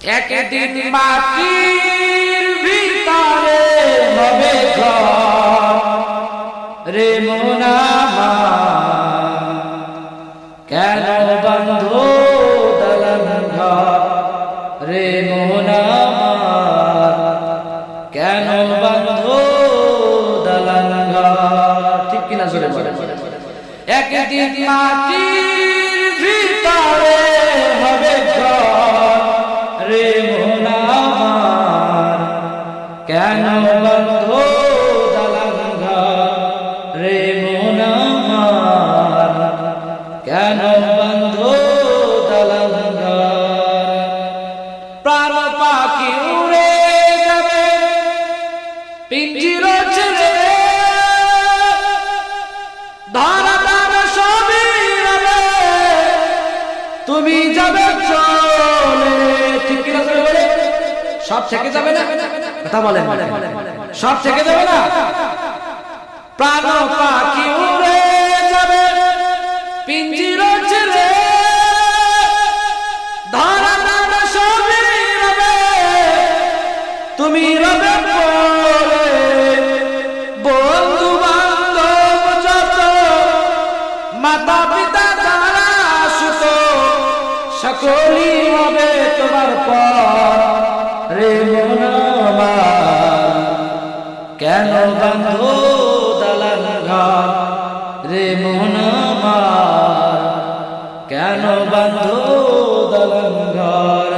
একদিন মাটির ভিতরে হবে ঘর রে মন আমার, কেন বন্ধু দালান ঘর রে মন আমার, কেন বন্ধু দালান ঘর। ঠিক কিনা জোরে বলে। একদিন মাটির ভিতরে হবে ঘর রে মন আমার, কেন বন্ধু দালান ঘর রে মন আমার, কেন বন্ধু দালান ঘর। প্রাণ পাখি উড়ে যাবে পিঞ্জির ছেড়ে, ধরা ধরা সবই রবে, তুমি যাবে চলে। ঠিক কিনা বলে? সব থেকে যাবে না? কথা বলেন, সব থেকে যাবে না? প্রাণ পাখি উড়ে যাবে পিঞ্জির ছেড়ে, ধরা ধরা সবই রবে, তুমি রবে পড়ে। বন্ধু বান্ধব যত, মাতা পিতা যারা সুত, সকলই হবে তোমার পর রে মন আমার, কেন বন্ধু দালান ঘর রে মন আমার, কেন বন্ধু দালান ঘর।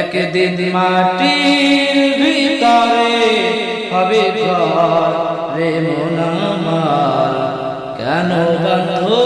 একদিন মাটির ভিতরে হবে ঘর রে মন আমার, কেন বন্ধু